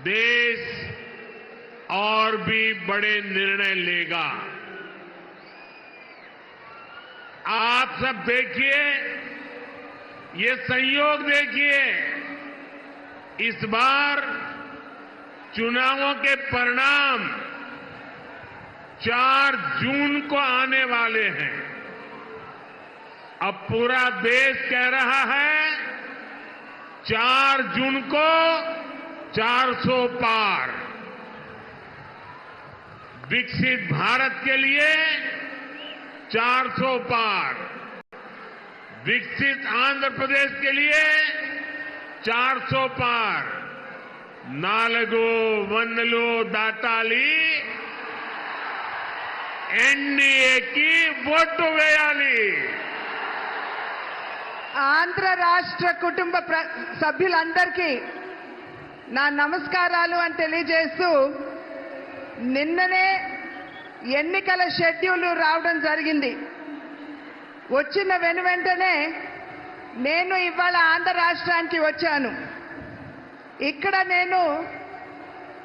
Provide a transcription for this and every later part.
देश और भी बड़े निर्णय लेगा। आप सब देखिए, ये संयोग देखिए, इस बार चुनावों के परिणाम 4 जून को आने वाले हैं। अब पूरा देश कह रहा है 4 जून को 400 पार। विकसित भारत के लिए 400 पार, विकसित आंध्र प्रदेश के लिए 400 पार। नालगो वन्नलो दाटाली एनडीए की ఓటు వేయాలి। ఆంధ్ర రాష్ట్ర కుటుంబ సభ్యులందరికీ నా నమస్కారాలు అని తెలియజేస్తూ, నిన్ననే ఎన్నికల షెడ్యూల్ రావడం జరిగింది. వచ్చిన వెంటనే నేను ఇవాళ ఆంధ్ర రాష్ట్రానికి వచ్చాను. ఇక్కడ నేను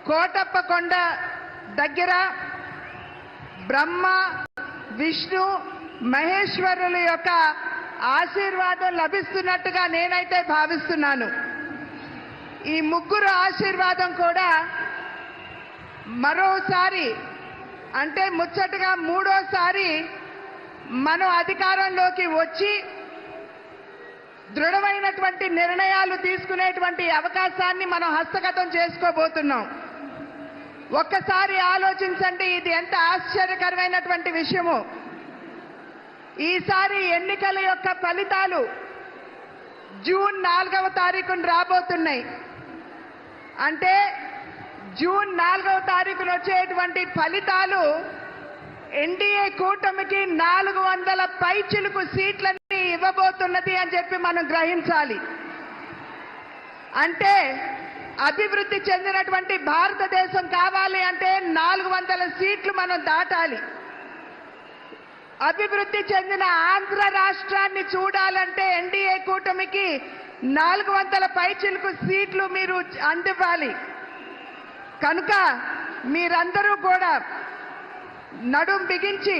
కోటప్పకొండ దగ్గర బ్రహ్మ విష్ణు మహేశ్వరుల యొక్క ఆశీర్వాదం లభిస్తున్నట్టుగా నేనైతే భావిస్తున్నాను. ఈ ముగ్గురు ఆశీర్వాదం కూడా మరోసారి, అంటే ముచ్చటగా మూడోసారి మనం అధికారంలోకి వచ్చి దృఢమైనటువంటి నిర్ణయాలు తీసుకునేటువంటి అవకాశాన్ని మనం హస్తగతం చేసుకోబోతున్నాం. ఒక్కసారి ఆలోచించండి, ఇది ఎంత ఆశ్చర్యకరమైనటువంటి విషయమో. ఈసారి ఎన్నికల యొక్క ఫలితాలు జూన్ 4వ తారీఖున రాబోతున్నాయి. అంటే జూన్ 4వ తారీఖున వచ్చేటువంటి ఫలితాలు ఎన్డీఏ కూటమికి 400 పైచిలుకు సీట్లని ఇవ్వబోతున్నది అని చెప్పి మనం గ్రహించాలి. అంటే అభివృద్ధి చెందినటువంటి భారతదేశం కావాలి అంటే 400 సీట్లు మనం దాటాలి. అభివృద్ధి చెందిన ఆంధ్ర రాష్ట్రాన్ని చూడాలంటే ఎన్డీఏ కూటమికి 400 పైచిలుకు సీట్లు మీరు అందివ్వాలి. కనుక మీరందరూ కూడా నడుం బిగించి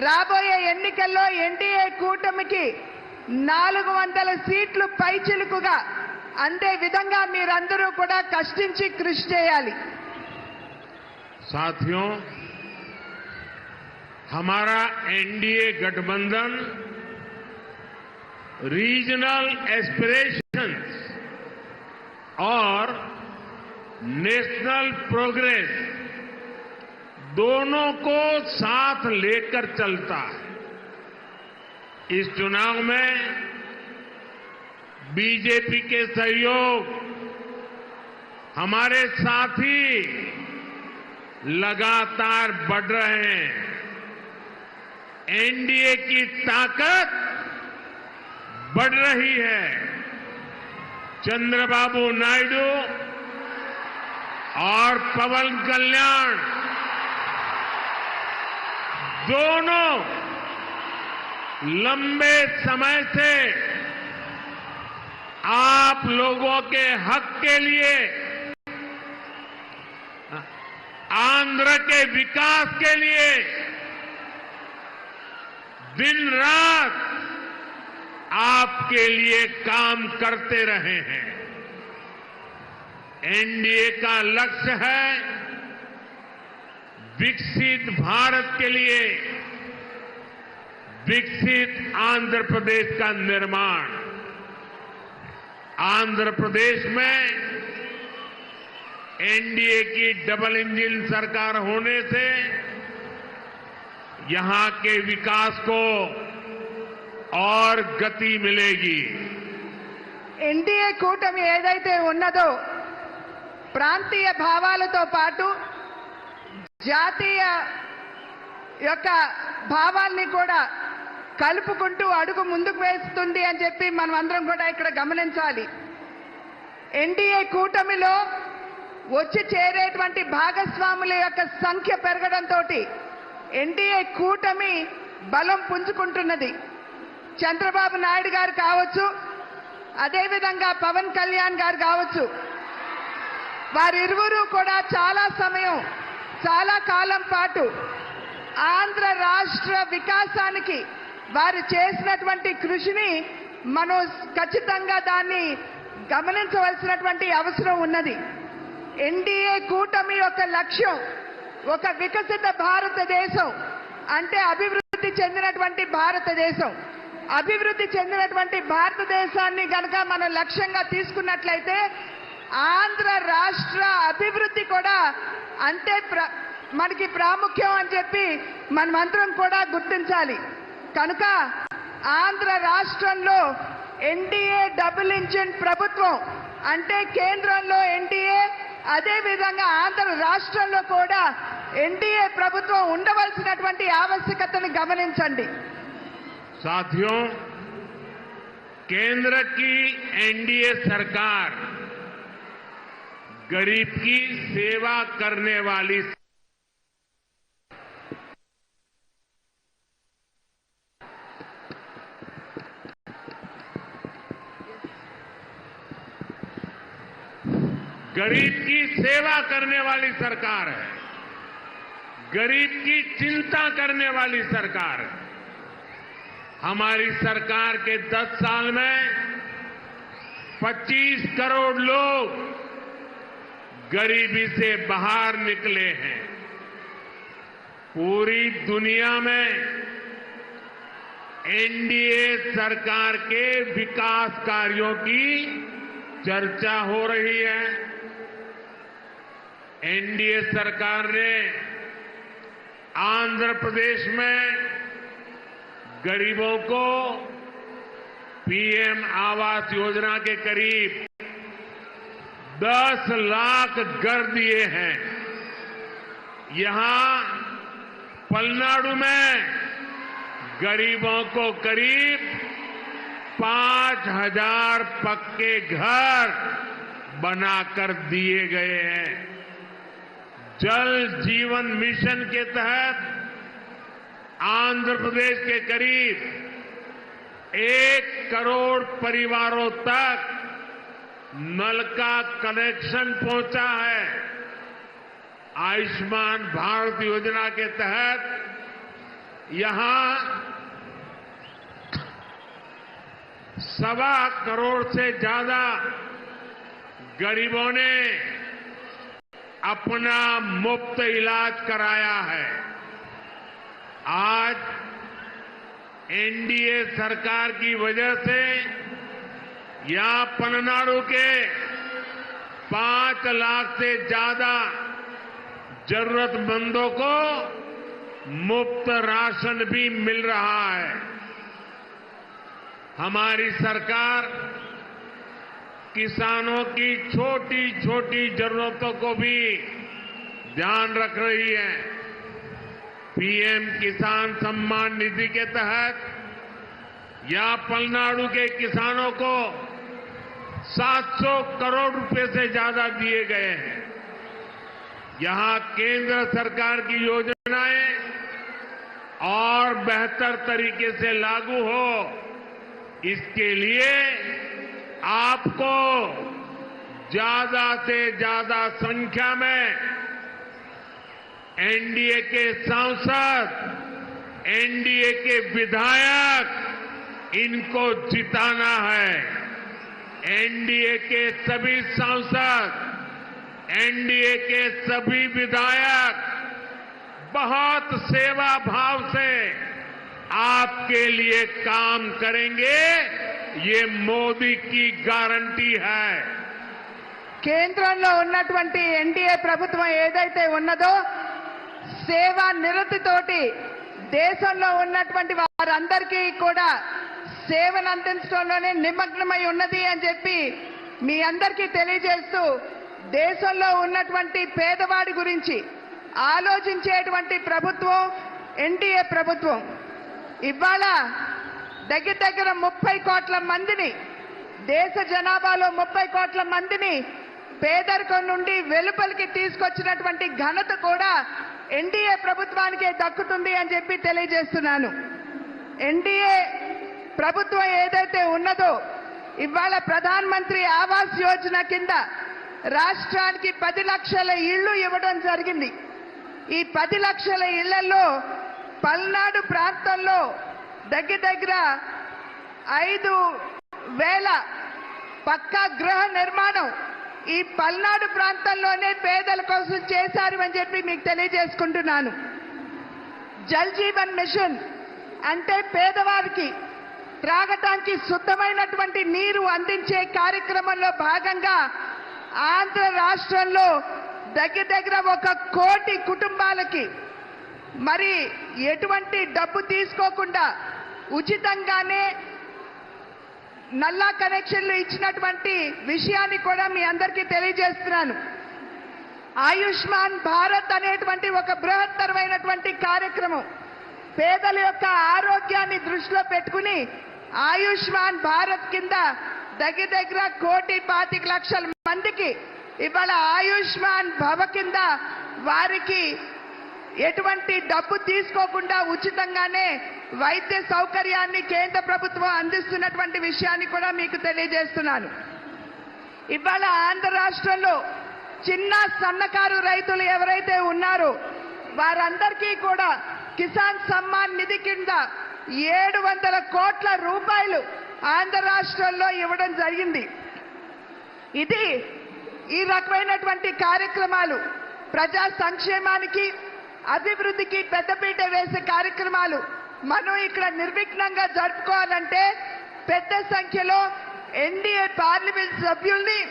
రాబోయే ఎన్నికల్లో ఎన్డీఏ కూటమికి 400 సీట్లు పైచిలుకుగా అందే విధంగా మీరందరూ కూడా కష్టించి కృషి చేయాలి. साथियों, हमारा एनडीए गठबंधन रीजनल एस्पिरेशंस और नेशनल प्रोग्रेस दोनों को साथ लेकर चलता है। इस चुनाव में बीजेपी के सहयोग हमारे साथी लगातार बढ़ रहे हैं। एनडीए की ताकत बढ़ रही है। चंद्रबाबू नायडू और पवन कल्याण दोनों लंबे समय से आप लोगों के हक के लिए, आंध्र के विकास के लिए दिन रात आपके लिए काम करते रहे हैं। एनडीए का लक्ष्य है विकसित भारत के लिए विकसित आंध्र प्रदेश का निर्माण। आंध्र प्रदेश में एनडीए की डबल इंजन सरकार होने से यहां के विकास को और गति मिलेगी। ఎన్డీఏ కూటమి ఏదైతే ఉన్నదో ప్రాంతీయ భావాలతో పాటు జాతీయ యొక్క భావాల్ని కూడా కలుపుకుంటూ అడుగు ముందుకు వేస్తుంది అని చెప్పి మనం అందరం కూడా ఇక్కడ గమనించాలి. ఎన్డీఏ కూటమిలో వచ్చి చేరేటువంటి భాగస్వాముల యొక్క సంఖ్య పెరగడంతో ఎన్డీఏ కూటమి బలం పుంజుకుంటున్నది. చంద్రబాబు నాయుడు గారు కావచ్చు, అదేవిధంగా పవన్ కళ్యాణ్ గారు కావచ్చు, వారిరువురు కూడా చాలా సమయం, చాలా కాలం పాటు ఆంధ్ర రాష్ట్ర వికాసానికి వారు చేసినటువంటి కృషిని మనం ఖచ్చితంగా దాన్ని గమనించవలసినటువంటి అవసరం ఉన్నది. ఎన్డీఏ కూటమి యొక్క లక్ష్యం ఒక వికసిత భారతదేశం, అంటే అభివృద్ధి చెందినటువంటి భారతదేశం. అభివృద్ధి చెందినటువంటి భారతదేశాన్ని గనక మనం లక్ష్యంగా తీసుకున్నట్లయితే ఆంధ్ర రాష్ట్ర అభివృద్ధి కూడా అంతే మనకి ప్రాముఖ్యం అని చెప్పి మనమందరం కూడా గుర్తించాలి. కనుక ఆంధ్ర రాష్ట్రంలో ఎన్డీఏ డబుల్ ఇంజిన్ ప్రభుత్వం, అంటే కేంద్రంలో ఎన్డీఏ, అదే విధంగా ఆంధ్ర రాష్ట్రంలో కూడా ఎన్డీఏ ప్రభుత్వం ఉండవలసినటువంటి ఆవశ్యకతను గమనించండి. साथियों, केंद्र की एनडीए सरकार गरीब की सेवा करने वाली गरीब की सेवा करने वाली सरकार है, गरीब की चिंता करने वाली सरकार है। हमारी सरकार के 10 साल में 25 करोड़ लोग गरीबी से बाहर निकले हैं। पूरी दुनिया में एनडीए सरकार के विकास कार्यों की चर्चा हो रही है। एनडीए सरकार ने आंध्र प्रदेश में गरीबों को पीएम आवास योजना के करीब 10 लाख घर दिए हैं। यहां पलनाडु में गरीबों को करीब 5,000 पक्के घर बनाकर दिए गए हैं। जल जीवन मिशन के तहत आंध्र प्रदेश के करीब 1 करोड़ परिवारों तक नल का कनेक्शन पहुंचा है। आयुष्मान भारत योजना के तहत यहां 1.25 करोड़ से ज्यादा गरीबों ने अपना मुफ्त इलाज कराया है। आज एनडीए सरकार की वजह से यहां पलनाडु के 5 लाख से ज्यादा जरूरतमंदों को मुफ्त राशन भी मिल रहा है। हमारी सरकार किसानों की छोटी छोटी जरूरतों को भी ध्यान रख रही है। पीएम किसान सम्मान निधि के तहत यहां पलनाडु के किसानों को 700 करोड़ रुपए से ज्यादा दिए गए हैं। यहां केंद्र सरकार की योजनाएं और बेहतर तरीके से लागू हो, इसके लिए आपको ज्यादा से ज्यादा संख्या में एनडीए के सांसद, एनडीए के विधायक, इनको जिताना है। एनडीए के सभी सांसद, एनडीए के सभी विधायक बहुत सेवा भाव से आपके लिए काम करेंगे, ये मोदी की गारंटी है। కేంద్రంలో ఉన్నటువంటి ఎన్డీఏ ప్రభుత్వం ఏదైతే ఉన్నదో సేవా నిరతితోటి దేశంలో ఉన్నటువంటి వారందరికీ కూడా సేవను అందించడంలోనే నిమగ్నమై ఉన్నది అని చెప్పి మీ అందరికీ తెలియజేస్తూ, దేశంలో ఉన్నటువంటి పేదవాడి గురించి ఆలోచించేటువంటి ప్రభుత్వం ఎన్డీఏ ప్రభుత్వం. ఇవాళ దగ్గర దగ్గర 30 కోట్ల మందిని, దేశ జనాభాలో 30 కోట్ల మందిని పేదరికం నుండి వెలుపలికి తీసుకొచ్చినటువంటి ఘనత కూడా ఎన్డీఏ ప్రభుత్వానికే దక్కుతుంది అని చెప్పి తెలియజేస్తున్నాను. ఎన్డీఏ ప్రభుత్వం ఏదైతే ఉన్నదో ఇవాళ ప్రధాన మంత్రి ఆవాస్ యోజన కింద రాష్ట్రానికి 10 లక్షల ఇళ్లు ఇవ్వడం జరిగింది. ఈ 10 లక్షల ఇళ్లలో పల్నాడు ప్రాంతంలో దగ్గర 5,000 పక్కా గృహ నిర్మాణం ఈ పల్నాడు ప్రాంతంలోనే పేదల కోసం చేశారు అని చెప్పి మీకు తెలియజేసుకుంటున్నాను. జల్ జీవన్ మిషన్ అంటే పేదవారికి త్రాగటానికి శుద్ధమైనటువంటి నీరు అందించే కార్యక్రమంలో భాగంగా ఆంధ్ర రాష్ట్రంలో దగ్గర 1 కోటి కుటుంబాలకి మరి ఎటువంటి డబ్బు తీసుకోకుండా ఉచితంగానే నల్లా కనెక్షన్లు ఇచ్చినటువంటి విషయాన్ని కూడా మీ అందరికీ తెలియజేస్తున్నాను. ఆయుష్మాన్ భారత్ అనేటువంటి ఒక బృహత్తరమైనటువంటి కార్యక్రమం పేదల యొక్క ఆరోగ్యాన్ని దృష్టిలో పెట్టుకుని ఆయుష్మాన్ భారత్ కింద దగ్గర 1,25,00,000 మందికి ఇవాళ ఆయుష్మాన్ భవ కింద వారికి ఎటువంటి డబ్బు తీసుకోకుండా ఉచితంగానే వైద్య సౌకర్యాన్ని కేంద్ర ప్రభుత్వం అందిస్తున్నటువంటి విషయాన్ని కూడా మీకు తెలియజేస్తున్నాను. ఇవాళ ఆంధ్ర రాష్ట్రంలో చిన్న సన్నకారు రైతులు ఎవరైతే ఉన్నారో వారందరికీ కూడా కిసాన్ సమ్మాన్ నిధి కింద 700 కోట్ల రూపాయలు ఆంధ్ర రాష్ట్రంలో ఇవ్వడం జరిగింది. ఇది ఈ రకమైనటువంటి కార్యక్రమాలు ప్రజా సంక్షేమానికి అభివృద్ధికి పెద్దపీట వేసే కార్యక్రమాలు మనం ఇక్కడ నిర్విఘ్నంగా జరుపుకోవాలంటే పెద్ద సంఖ్యలో ఎన్డీఏ పార్లమెంట్ సభ్యుల్ని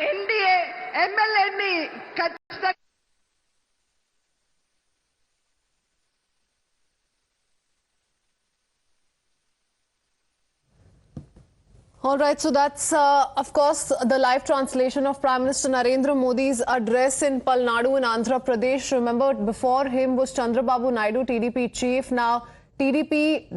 ఎన్డీఏ ఎమ్మెల్యేని ఖచ్చితంగా All right, so that's, of course, the live translation of Prime Minister Narendra Modi's address in Palnadu in Andhra Pradesh. Remember, before him was Chandrababu Naidu, TDP chief. Now, TDP,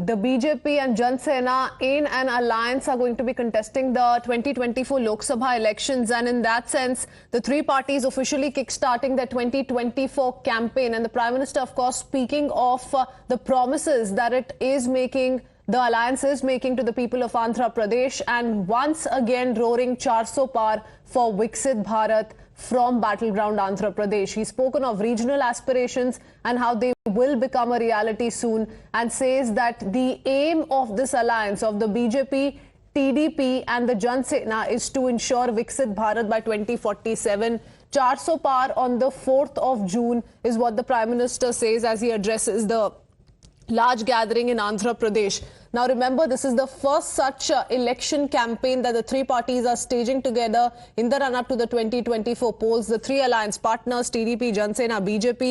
the BJP and Jan Sena in an alliance are going to be contesting the 2024 Lok Sabha elections. And in that sense, the three parties officially kickstarting their 2024 campaign. And the Prime Minister, of course, speaking of the promises that it is making, the alliance is making to the people of Andhra Pradesh, and once again roaring 400 par for Viksit Bharat from battleground Andhra Pradesh. He's spoken of regional aspirations and how they will become a reality soon, and says that the aim of this alliance of the BJP, TDP and the Jan Sena is to ensure Viksit Bharat by 2047. 400 par on the 4th of June is what the Prime Minister says as he addresses the large gathering in Andhra Pradesh. Now remember, this is the first such election campaign that the three parties are staging together in the run-up to the 2024 polls. The three alliance partners, TDP, Jan Sena, BJP,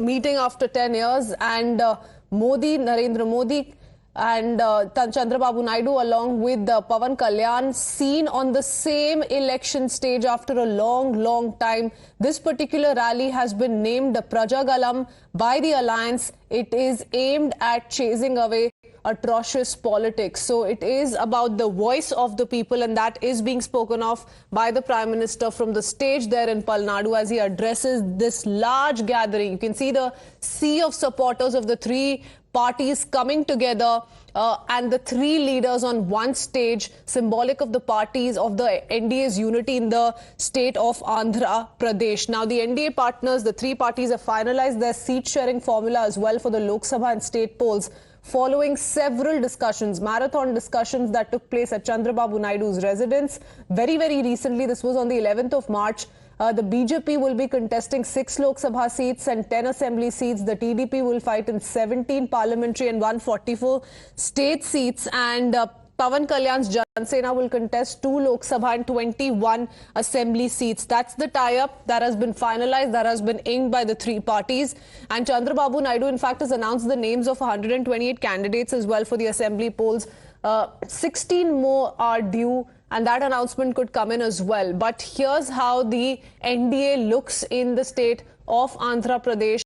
meeting after 10 years, and Narendra Modi and Chandrababu Naidu along with Pawan Kalyan seen on the same election stage after a long time. This particular rally has been named Prajagalam by the alliance. It is aimed at chasing away atrocious politics. So it is about the voice of the people, and that is being spoken of by the Prime Minister from the stage there in Palnadu as he addresses this large gathering. You can see the sea of supporters of the three parties coming together, and the three leaders on one stage, symbolic of the parties of the NDA's unity in the state of Andhra Pradesh. Now, the NDA partners, the three parties, have finalized their seat-sharing formula as well for the Lok Sabha and state polls, following several discussions, marathon discussions that took place at Chandrababu Naidu's residence. Very recently, this was on the 11th of March. The BJP will be contesting 6 Lok Sabha seats and 10 assembly seats. The TDP will fight in 17 parliamentary and 144 state seats. And Pawan Kalyan's Jan Sena will contest 2 Lok Sabha and 21 assembly seats. That's the tie-up that has been finalized, that has been inked by the three parties. And Chandrababu Naidu, in fact, has announced the names of 128 candidates as well for the assembly polls. 16 more are due, and that announcement could come in as well. But here's how the NDA looks in the state of Andhra Pradesh.